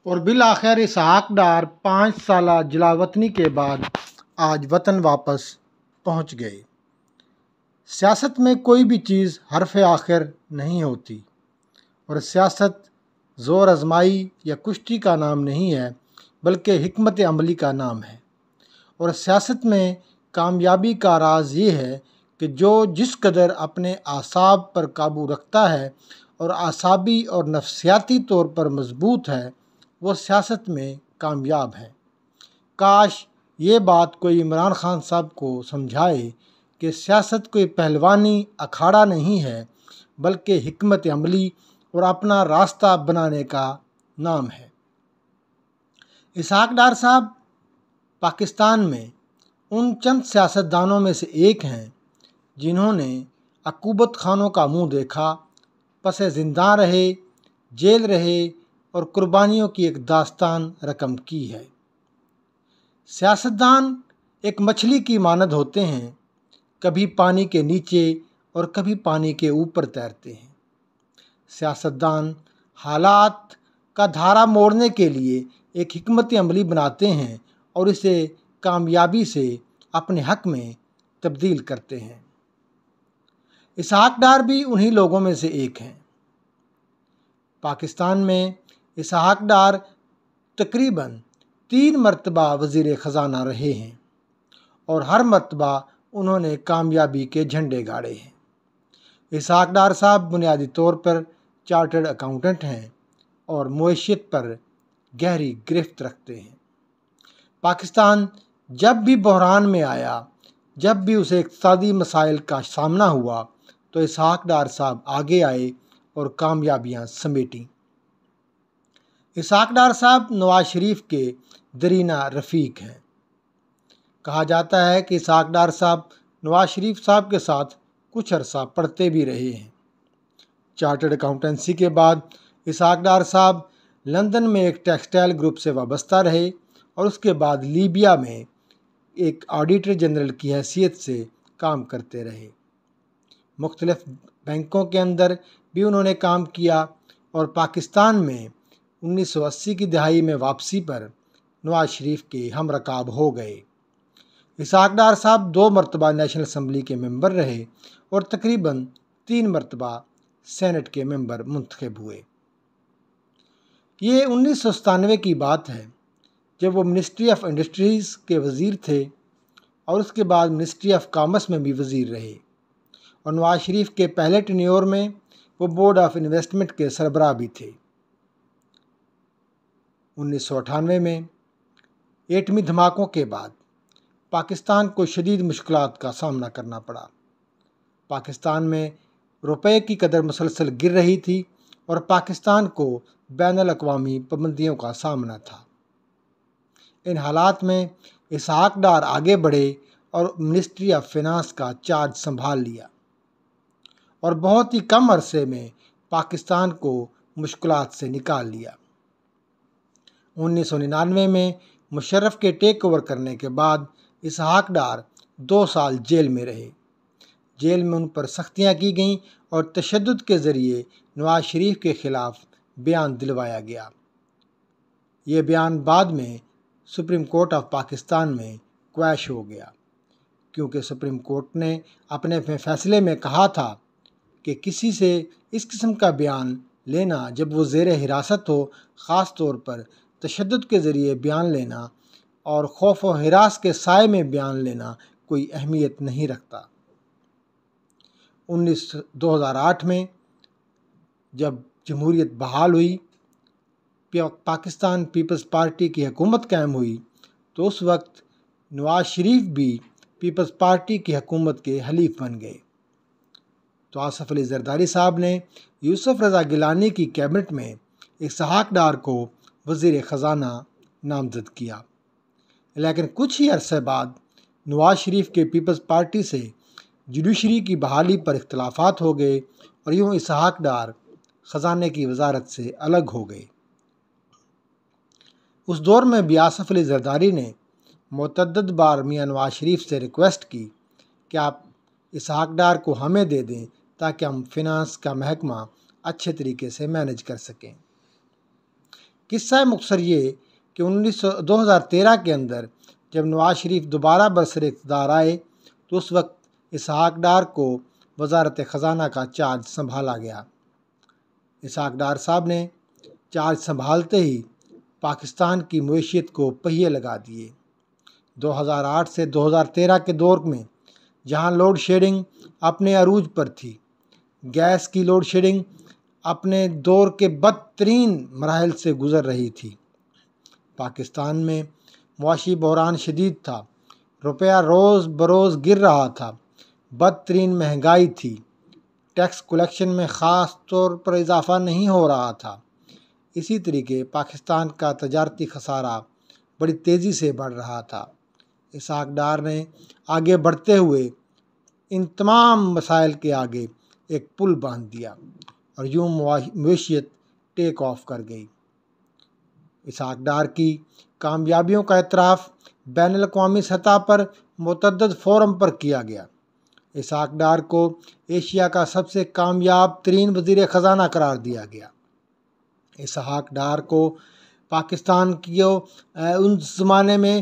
اور بالآخر اسحاق ڈار 5 سالہ جلاوطنی کے بعد آج وطن واپس پہنچ گئے۔ سیاست میں کوئی بھی چیز حرف آخر نہیں ہوتی، اور سیاست زور آزمائی یا کشتی کا نام نہیں ہے بلکہ حکمت عملی کا نام ہے۔ اور سیاست میں کامیابی کا راز یہ ہے کہ جو جس قدر اپنے اعصاب پر قابو رکھتا ہے اور اعصابی اور نفسیاتی طور پر مضبوط ہے، وہ سیاست میں کامیاب ہے۔ کاش یہ بات کوئی عمران خان صاحب کو سمجھائے کہ سیاست کوئی پہلوانی اکھاڑا نہیں ہے بلکہ حکمت عملی اور اپنا راستہ بنانے کا نام ہے۔ اسحاق ڈار صاحب پاکستان میں ان چند سیاستدانوں میں سے ایک ہیں جنہوں نے عقوبت خانوں کا منہ دیکھا، پس زنداں رہے، جیل رہے اور قربانیوں کی ایک داستان رقم کی ہے۔ سیاستدان ایک مچھلی کی مانند ہوتے ہیں، کبھی پانی کے نیچے اور کبھی پانی کے اوپر تیرتے ہیں۔ سیاستدان حالات کا دھارا موڑنے کے لیے ایک حکمت عملی بناتے ہیں اور اسے کامیابی سے اپنے حق میں تبدیل کرتے ہیں۔ اسحاق ڈار بھی انہی لوگوں میں سے ایک ہیں۔ پاکستان میں اسحاق ڈار تقریباً 3 مرتبہ وزیر خزانہ رہے ہیں اور ہر مرتبہ انہوں نے کامیابی کے جھنڈے گاڑے ہیں۔ اسحاق ڈار صاحب بنیادی طور پر چارٹرڈ اکاؤنٹنٹ ہیں اور معیشت پر گہری گرفت رکھتے ہیں۔ پاکستان جب بھی بحران میں آیا، جب بھی اسے اقتصادی مسائل کا سامنا ہوا، تو اسحاق ڈار صاحب آگے آئے اور کامیابیاں سمیٹیں۔ اسحاق ڈار صاحب نواز شریف کے دیرینہ رفیق ہیں۔ کہا جاتا ہے کہ اسحاق ڈار صاحب نواز شریف صاحب کے ساتھ کچھ عرصہ پڑھتے بھی رہے ہیں۔ چارٹرڈ اکاؤنٹنسی کے بعد اسحاق ڈار صاحب لندن میں ایک ٹیکسٹائل گروپ سے وابستہ رہے اور اس کے بعد لیبیا میں ایک آڈیٹر جنرل کی حیثیت سے کام کرتے رہے۔ مختلف بینکوں کے اندر بھی انہوں نے کام کیا اور پاکستان میں 1980 کی دہائی میں واپسی پر نواز شریف کے ہم رکاب ہو گئے۔ اسحاق ڈار صاحب 2 مرتبہ نیشنل اسمبلی کے ممبر رہے اور تقریباً 3 مرتبہ سینٹ کے ممبر منتخب ہوئے۔ یہ 1997 کی بات ہے جب وہ منسٹری آف انڈسٹریز کے وزیر تھے اور اس کے بعد منسٹری آف کامرس میں بھی وزیر رہے، اور نواز شریف کے پہلے ٹینیور میں وہ بورڈ آف انویسٹمنٹ کے سربراہ بھی تھے۔ 1998 میں ایٹمی دھماکوں کے بعد پاکستان کو شدید مشکلات کا سامنا کرنا پڑا۔ پاکستان میں روپے کی قدر مسلسل گر رہی تھی اور پاکستان کو بین الاقوامی پابندیوں کا سامنا تھا۔ ان حالات میں اسحاق ڈار آگے بڑھے اور منسٹری آف فینانس کا چارج سنبھال لیا اور بہت ہی کم عرصے میں پاکستان کو مشکلات سے نکال لیا۔ 1999 میں مشرف کے ٹیک اوور کرنے کے بعد اسحاق ڈار 2 سال جیل میں رہے۔ جیل میں ان پر سختیاں کی گئیں اور تشدد کے ذریعے نواز شریف کے خلاف بیان دلوایا گیا۔ یہ بیان بعد میں سپریم کورٹ آف پاکستان میں کویش ہو گیا، کیونکہ سپریم کورٹ نے اپنے فیصلے میں کہا تھا کہ کسی سے اس قسم کا بیان لینا جب وہ زیر حراست ہو، خاص طور پر تشدد کے ذریعے بیان لینا اور خوف و ہراس کے سائے میں بیان لینا کوئی اہمیت نہیں رکھتا۔ 2008 میں جب جمہوریت بحال ہوئی، پاکستان پیپلز پارٹی کی حکومت قائم ہوئی، تو اس وقت نواز شریف بھی پیپلز پارٹی کی حکومت کے حلیف بن گئے۔ تو آصف علی زرداری صاحب نے یوسف رضا گیلانی کی کیبنٹ میں اسحاق ڈار کو وزیر خزانہ نامزد کیا، لیکن کچھ ہی عرصے بعد نواز شریف کے پیپلز پارٹی سے جوڈیشری کی بحالی پر اختلافات ہو گئے اور یوں اسحاق ڈار خزانے کی وزارت سے الگ ہو گئے۔ اس دور میں بھی آصف علی زرداری نے متعدد بار میاں نواز شریف سے ریکویسٹ کی کہ آپ اسحاق ڈار کو ہمیں دے دیں تاکہ ہم فنانس کا محکمہ اچھے طریقے سے مینج کر سکیں۔ قصہ مختصر یہ کہ 2013 کے اندر جب نواز شریف دوبارہ برسر اقتدار آئے تو اس وقت اسحاق ڈار کو وزارت خزانہ کا چارج سنبھالا گیا۔ اسحاق ڈار صاحب نے چارج سنبھالتے ہی پاکستان کی معیشت کو پہیے لگا دیے۔ 2008 سے 2013 کے دور میں جہاں لوڈ شیڈنگ اپنے عروج پر تھی، گیس کی لوڈ شیڈنگ اپنے دور کے بدترین مراحل سے گزر رہی تھی، پاکستان میں معاشی بحران شدید تھا، روپیہ روز بروز گر رہا تھا، بدترین مہنگائی تھی، ٹیکس کلیکشن میں خاص طور پر اضافہ نہیں ہو رہا تھا، اسی طریقے پاکستان کا تجارتی خسارہ بڑی تیزی سے بڑھ رہا تھا۔ اسحاق ڈار نے آگے بڑھتے ہوئے ان تمام مسائل کے آگے ایک پل باندھ دیا اور یوں معیشت ٹیک آف کر گئی۔ اسحاق ڈار کی کامیابیوں کا اعتراف بین الاقوامی سطح پر متعدد فورم پر کیا گیا۔ اسحاق ڈار کو ایشیا کا سب سے کامیاب ترین وزیر خزانہ قرار دیا گیا۔ اسحاق ڈار کو پاکستان کی ان زمانے میں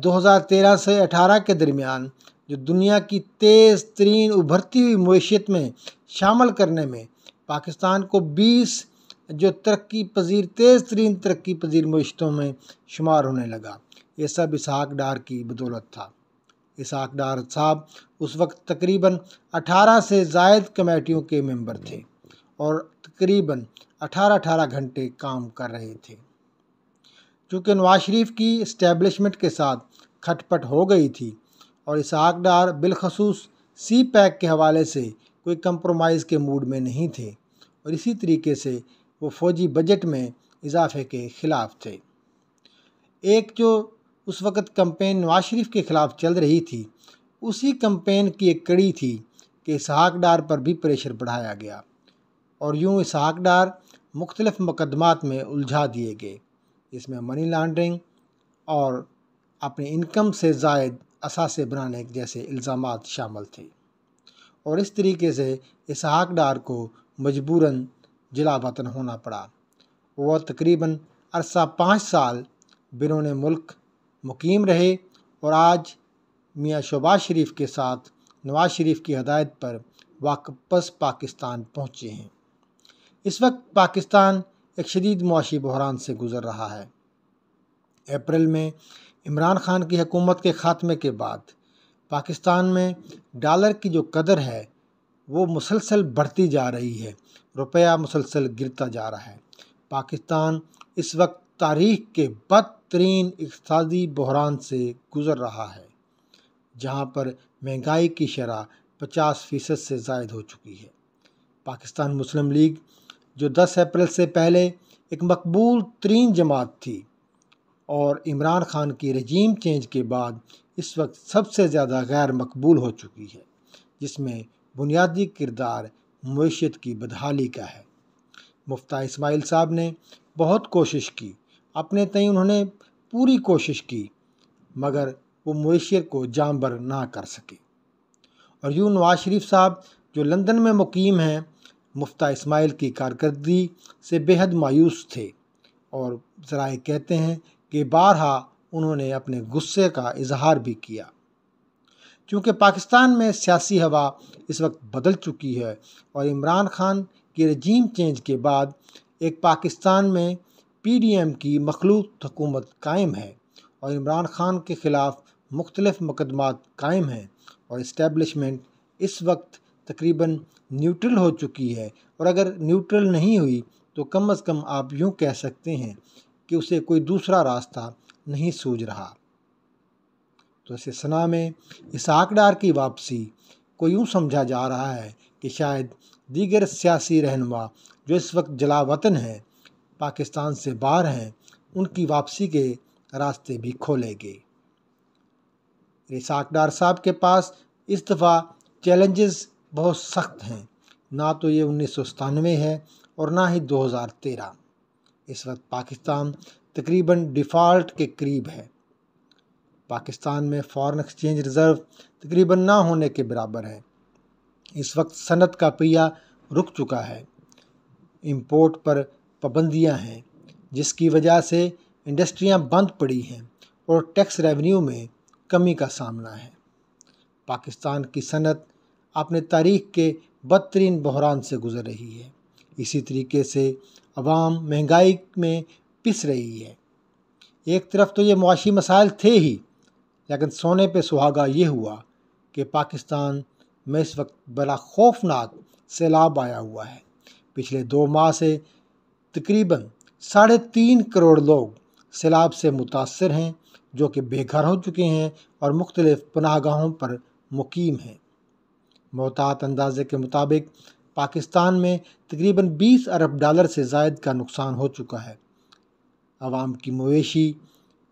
2013 سے 18 کے درمیان جو دنیا کی تیز ترین ابھرتی ہوئی معیشت میں شامل کرنے میں پاکستان کو 20 جو تیز ترین ترقی پذیر معیشتوں میں شمار ہونے لگا، یہ سب اسحاق ڈار کی بدولت تھا۔ اسحاق ڈار صاحب اس وقت تقریباً 18 سے زائد کمیٹیوں کے ممبر تھے اور تقریباً 18 گھنٹے کام کر رہے تھے۔ چونکہ نواز شریف کی اسٹیبلشمنٹ کے ساتھ کھٹ پٹ ہو گئی تھی اور اسحاق ڈار بالخصوص سی پیک کے حوالے سے کوئی کمپرومائز کے موڈ میں نہیں تھے اور اسی طریقے سے وہ فوجی بجٹ میں اضافے کے خلاف تھے۔ ایک جو اس وقت کمپین نواز شریف کے خلاف چل رہی تھی، اسی کمپین کی ایک کڑی تھی کہ اسحاق ڈار پر بھی پریشر بڑھایا گیا اور یوں اسحاق ڈار مختلف مقدمات میں الجھا دیے گئے، جس میں منی لانڈرنگ اور اپنی انکم سے زائد اثاثے بنانے جیسے الزامات شامل تھے، اور اس طریقے سے اسحاق ڈار کو مجبوراً جلا وطن ہونا پڑا۔ وہ تقریباً عرصہ 5 سال بیرون ملک مقیم رہے اور آج میاں شہباز شریف کے ساتھ نواز شریف کی ہدایت پر واپس پاکستان پہنچے ہیں۔ اس وقت پاکستان ایک شدید معاشی بحران سے گزر رہا ہے۔ اپریل میں عمران خان کی حکومت کے خاتمے کے بعد پاکستان میں ڈالر کی جو قدر ہے وہ مسلسل بڑھتی جا رہی ہے، روپیہ مسلسل گرتا جا رہا ہے۔ پاکستان اس وقت تاریخ کے بدترین اقتصادی بحران سے گزر رہا ہے، جہاں پر مہنگائی کی شرح 50% سے زائد ہو چکی ہے۔ پاکستان مسلم لیگ جو 10 اپریل سے پہلے ایک مقبول ترین جماعت تھی اور عمران خان کی رجیم چینج کے بعد اس وقت سب سے زیادہ غیر مقبول ہو چکی ہے، جس میں بنیادی کردار معیشت کی بدحالی کا ہے۔ مفتاح اسماعیل صاحب نے بہت کوشش کی، اپنے تئیں انہوں نے پوری کوشش کی، مگر وہ معیشت کو جانبر نہ کر سکے، اور یوں نواز شریف صاحب جو لندن میں مقیم ہیں مفتاح اسماعیل کی کارکردگی سے بے حد مایوس تھے اور ذرائع کہتے ہیں کہ بارہا انہوں نے اپنے غصے کا اظہار بھی کیا۔ چونکہ پاکستان میں سیاسی ہوا اس وقت بدل چکی ہے اور عمران خان کی رجیم چینج کے بعد ایک پاکستان میں PDM کی مخلوط حکومت قائم ہے اور عمران خان کے خلاف مختلف مقدمات قائم ہیں اور اسٹیبلشمنٹ اس وقت تقریباً نیوٹرل ہو چکی ہے، اور اگر نیوٹرل نہیں ہوئی تو کم از کم آپ یوں کہہ سکتے ہیں کہ اسے کوئی دوسرا راستہ نہیں سوجھ رہا۔ تو اس سنا میں اسحاق ڈار کی واپسی کو یوں سمجھا جا رہا ہے کہ شاید دیگر سیاسی رہنما جو اس وقت جلا وطن ہیں، پاکستان سے باہر ہیں، ان کی واپسی کے راستے بھی کھولے گے۔ اسحاق ڈار صاحب کے پاس اس دفعہ چیلنجز بہت سخت ہیں، نہ تو یہ 1997 ہے اور نہ ہی 2013۔ اس وقت پاکستان تقریباً ڈیفالٹ کے قریب ہے۔ پاکستان میں فارن ایکسچینج ریزرو تقریباً نہ ہونے کے برابر ہے۔ اس وقت صنعت کا پہیہ رک چکا ہے، امپورٹ پر پابندیاں ہیں، جس کی وجہ سے انڈسٹریاں بند پڑی ہیں اور ٹیکس ریونیو میں کمی کا سامنا ہے۔ پاکستان کی صنعت اپنے تاریخ کے بدترین بحران سے گزر رہی ہے۔ اسی طریقے سے عوام مہنگائی میں پس رہی ہے۔ ایک طرف تو یہ معاشی مسائل تھے ہی، لیکن سونے پہ سہاگا یہ ہوا کہ پاکستان میں اس وقت بڑا خوفناک سیلاب آیا ہوا ہے۔ پچھلے 2 ماہ سے تقریباً 3.5 کروڑ لوگ سیلاب سے متاثر ہیں، جو کہ بے گھر ہو چکے ہیں اور مختلف پناہ گاہوں پر مقیم ہیں۔ محتاط اندازے کے مطابق پاکستان میں تقریباً 20 ارب ڈالر سے زائد کا نقصان ہو چکا ہے۔ عوام کی مویشی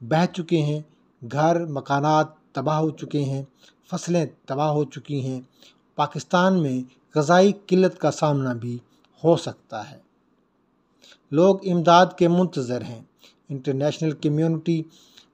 بہہ چکے ہیں، گھر مکانات تباہ ہو چکے ہیں، فصلیں تباہ ہو چکی ہیں۔ پاکستان میں غذائی قلت کا سامنا بھی ہو سکتا ہے۔ لوگ امداد کے منتظر ہیں۔ انٹرنیشنل کمیونٹی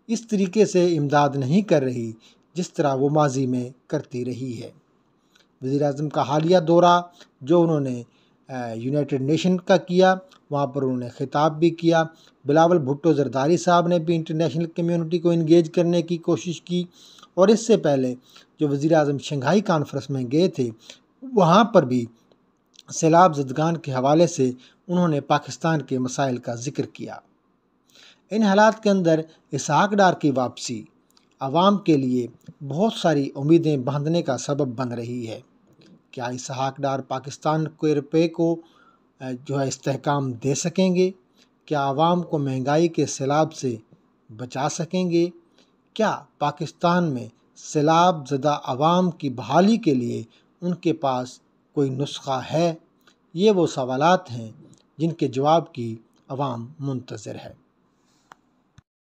اس طریقے سے امداد نہیں کر رہی جس طرح وہ ماضی میں کرتی رہی ہے۔ وزیر اعظم کا حالیہ دورہ جو انہوں نے یونائٹڈ نیشن کا کیا، وہاں پر انہوں نے خطاب بھی کیا۔ بلاول بھٹو زرداری صاحب نے بھی انٹرنیشنل کمیونٹی کو انگیج کرنے کی کوشش کی، اور اس سے پہلے جو وزیر اعظم شنگھائی کانفرنس میں گئے تھے، وہاں پر بھی سیلاب زدگان کے حوالے سے انہوں نے پاکستان کے مسائل کا ذکر کیا۔ ان حالات کے اندر اسحاق ڈار کی واپسی عوام کے لیے بہت ساری امیدیں باندھنے کا سبب بن رہی ہے۔ کیا اسحاق ڈار پاکستان کے روپے کو استحکام دے سکیں گے؟ کیا عوام کو مہنگائی کے سیلاب سے بچا سکیں گے؟ کیا پاکستان میں سیلاب زدہ عوام کی بحالی کے لیے ان کے پاس کوئی نسخہ ہے؟ یہ وہ سوالات ہیں جن کے جواب کی عوام منتظر ہے۔